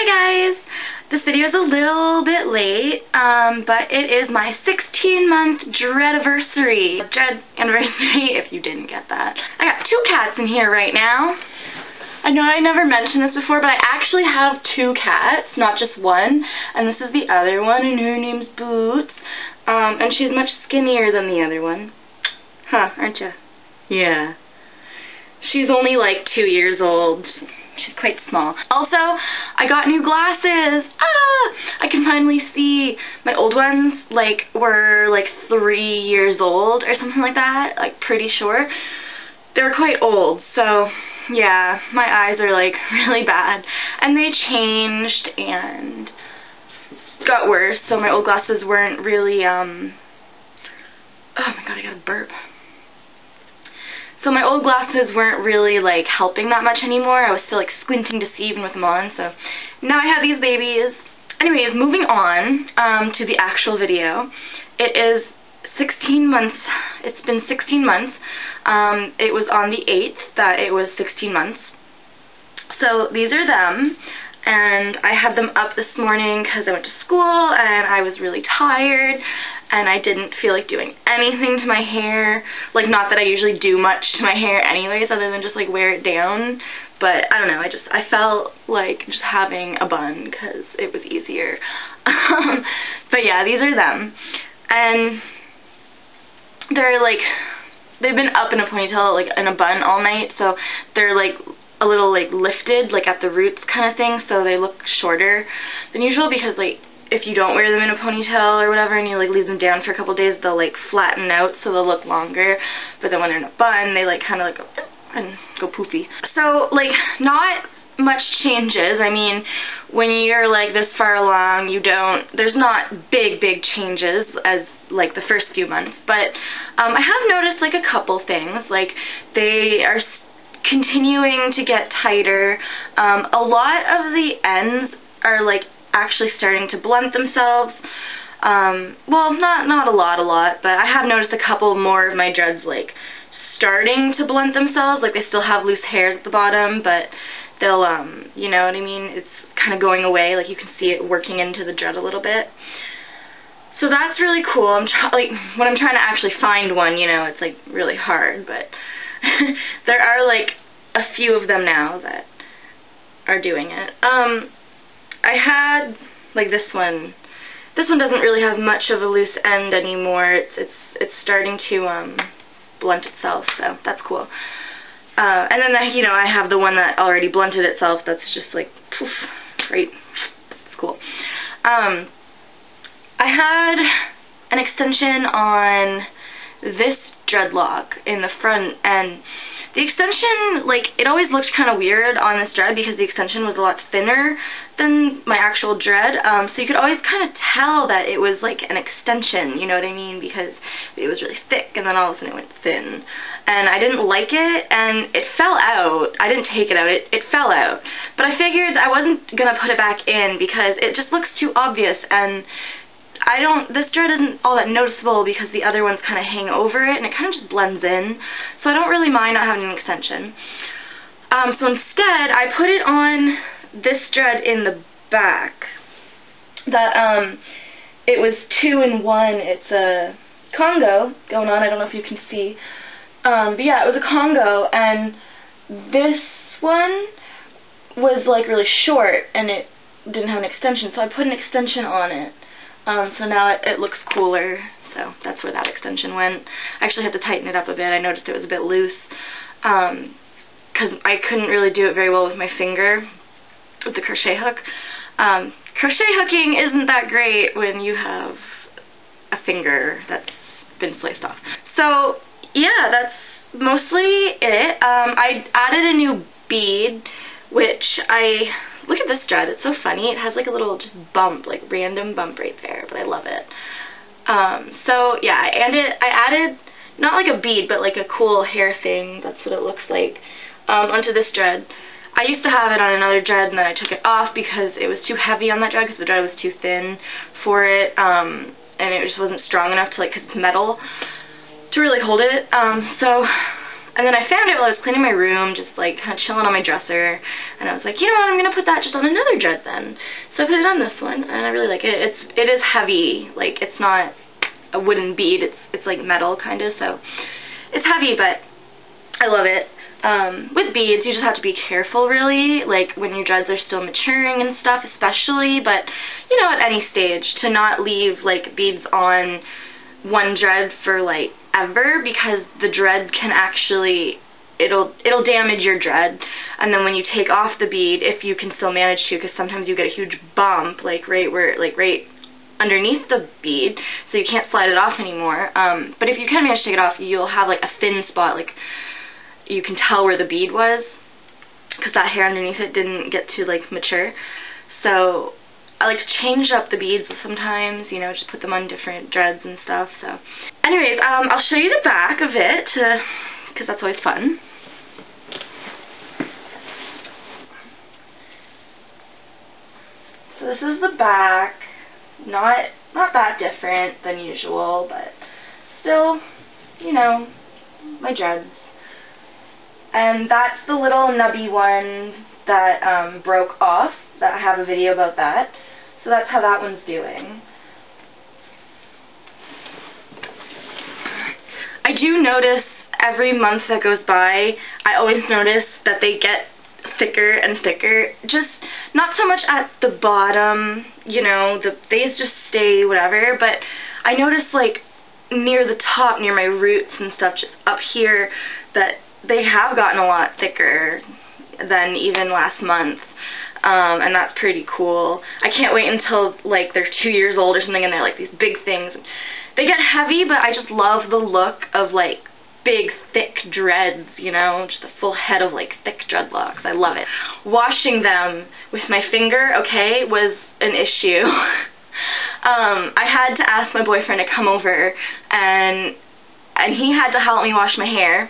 Hi guys! This video is a little bit late, but it is my 16-month dreadiversary. Dread anniversary, if you didn't get that. I got two cats in here right now. I know I never mentioned this before, but I actually have two cats, not just one. And this is the other one, and her name's Boots. And she's much skinnier than the other one. Huh, aren't ya? Yeah. She's only like 2 years old. She's quite small. Also, I got new glasses. I can finally see. My old ones were 3 years old or something like that, pretty sure. They were quite old, so yeah, my eyes are really bad. And they changed and got worse, so my old glasses weren't really oh my god, I got a burp. So my old glasses weren't really helping that much anymore. I was still squinting to see even with them on, so now I have these babies. Anyways, moving on to the actual video. It is 16 months. It's been 16 months. It was on the 8th that it was 16 months. So these are them, and I had them up this morning because I went to school and I was really tired. And I didn't feel like doing anything to my hair. Not that I usually do much to my hair anyways, other than just wear it down. But I don't know, I felt like just having a bun because it was easier. But yeah, these are them. And they're they've been up in a ponytail, in a bun all night, so they're a little lifted, at the roots kind of thing, so they look shorter than usual because if you don't wear them in a ponytail or whatever and you leave them down for a couple days, they'll flatten out so they'll look longer. But then when they're in a bun, they kind of go and go poofy. So not much changes. I mean, when you're this far along, there's not big changes as the first few months. But I have noticed a couple things. They are continuing to get tighter. A lot of the ends are actually starting to blunt themselves. Well, not a lot, but I have noticed a couple more of my dreads starting to blunt themselves. They still have loose hairs at the bottom, but they'll, you know what I mean? It's kind of going away. You can see it working into the dread a little bit. So that's really cool. When I'm trying to actually find one, it's really hard, but there are a few of them now that are doing it. I had this one. This one doesn't really have much of a loose end anymore. It's starting to blunt itself, so that's cool. And then I have the one that already blunted itself. That's just poof, great. It's cool. I had an extension on this dreadlock in the front, and the extension, it always looked kind of weird on this dread because the extension was a lot thinner than my actual dread, so you could always kind of tell that it was an extension, you know what I mean, because it was really thick and then all of a sudden it went thin. And I didn't like it, and it fell out. I didn't take it out, it fell out. But I figured I wasn't going to put it back in because it just looks too obvious, and this dread isn't all that noticeable because the other ones kind of hang over it and it kind of just blends in. So I don't really mind not having an extension. So instead, I put it on this dread in the back. It was 2-in-1. It's a Congo going on. I don't know if you can see. But yeah, it was a Congo, and this one was really short and it didn't have an extension, so I put an extension on it. So now it looks cooler, so that's where that extension went. I actually had to tighten it up a bit. I noticed it was a bit loose, because I couldn't really do it very well with my finger, with the crochet hook. Crochet hooking isn't that great when you have a finger that's been sliced off. So, yeah, that's mostly it. I added a new bead, which look at this dread, it's so funny. It has a little just bump, random bump right there, but I love it. So yeah, I added not a bead, but a cool hair thing, that's what it looks like, onto this dread. I used to have it on another dread, and then I took it off because it was too heavy on that dread, because the dread was too thin for it, and it just wasn't strong enough to, because it's metal, to really hold it. So And then I found it while I was cleaning my room, just like kind of chilling on my dresser, and I was like, you know what, I'm gonna put that just on another dread then. So I put it on this one, and I really like it. It is heavy, like it's not a wooden bead, it's like metal kind of, so it's heavy, but I love it. With beads, you just have to be careful, really, like when your dreads are still maturing and stuff, especially, but, you know, at any stage, to not leave, like, beads on one dread for, like, ever, because the dread can actually, it'll damage your dread, and then when you take off the bead, if you can still manage to, because sometimes you get a huge bump, like, right underneath the bead, so you can't slide it off anymore, but if you can manage to take it off, you'll have, like, a thin spot, like, you can tell where the bead was, because that hair underneath it didn't get to, like, mature. So I like to change up the beads sometimes, you know, just put them on different dreads and stuff. So anyways, I'll show you the back of it, because that's always fun. So this is the back. Not that different than usual, but still, you know, my dreads. And that's the little nubby one that broke off, that I have a video about that. So that's how that one's doing. I do notice every month that goes by, I always notice that they get thicker and thicker. Just not so much at the bottom, you know, they just stay whatever, but I notice like near the top, near my roots and stuff, just up here, that they have gotten a lot thicker than even last month, and that's pretty cool. I can't wait until, like, they're 2 years old or something and they're, like, these big things. They get heavy, but I just love the look of, like, big, thick dreads, you know, just a full head of, like, thick dreadlocks. I love it. Washing them with my finger, okay, was an issue. I had to ask my boyfriend to come over, and he had to help me wash my hair.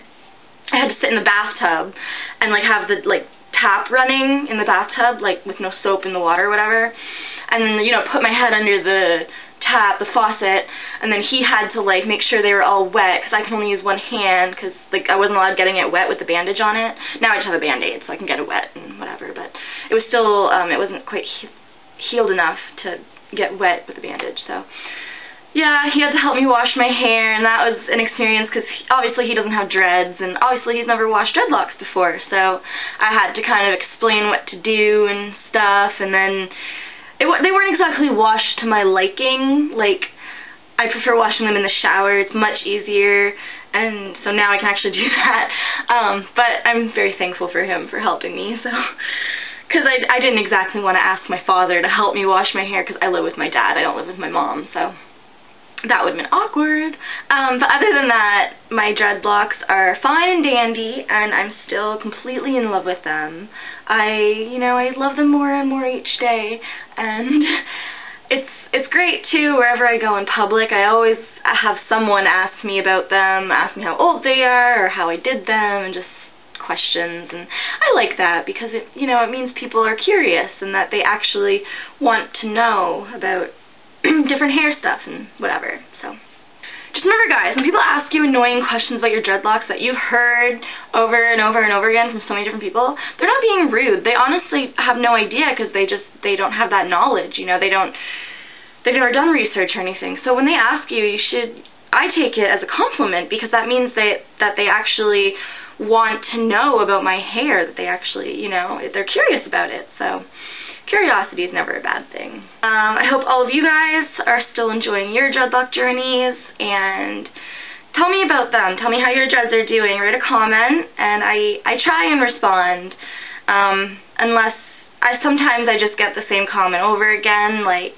I had to sit in the bathtub and, like, have the, like, tap running in the bathtub, like, with no soap in the water or whatever, and then, you know, put my head under the tap, the faucet, and then he had to, like, make sure they were all wet, because I can only use one hand, because, like, I wasn't allowed getting it wet with the bandage on it. Now I just have a Band-Aid, so I can get it wet and whatever, but it was still, it wasn't quite healed enough to get wet with the bandage, so yeah, he had to help me wash my hair, and that was an experience because obviously he doesn't have dreads, and obviously he's never washed dreadlocks before, so I had to kind of explain what to do and stuff, and then they weren't exactly washed to my liking. Like, I prefer washing them in the shower. It's much easier, and so now I can actually do that, but I'm very thankful for him for helping me, so, because I didn't exactly want to ask my father to help me wash my hair because I live with my dad. I don't live with my mom, so that would have been awkward. But other than that, my dreadlocks are fine and dandy, and I'm still completely in love with them. I love them more and more each day, and it's great too. Wherever I go in public, I always have someone ask me about them, ask me how old they are, or how I did them, and just questions, and I like that because it means people are curious and that they actually want to know about different hair stuff and whatever. So just remember, guys, when people ask you annoying questions about your dreadlocks that you've heard over and over and over again from so many different people, they're not being rude. They honestly have no idea because they don't have that knowledge. You know, they've never done research or anything. So when they ask you, I take it as a compliment because that means that they actually want to know about my hair, that they actually, they're curious about it. So curiosity is never a bad thing. I hope all of you guys are still enjoying your dreadlock journeys, and tell me about them. Tell me how your dreads are doing. Write a comment, and I try and respond, unless sometimes I just get the same comment over again, like,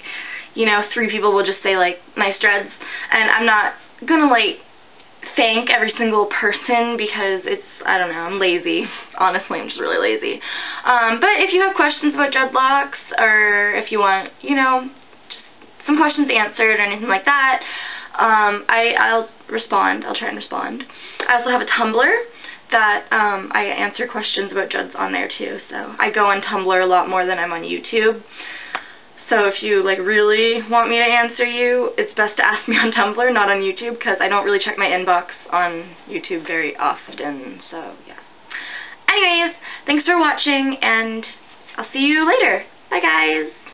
3 people will just say, like, nice dreads, and I'm not gonna, like, thank every single person because I don't know, I'm lazy. Honestly, I'm just really lazy. But if you have questions about dreadlocks, or if you want, just some questions answered or anything like that, I'll respond. I'll try and respond. I also have a Tumblr that I answer questions about dreads on there too, so I go on Tumblr a lot more than I'm on YouTube. So if you like really want me to answer you, it's best to ask me on Tumblr, not on YouTube, because I don't really check my inbox on YouTube very often, so yeah. Anyways, thanks for watching, and I'll see you later. Bye guys!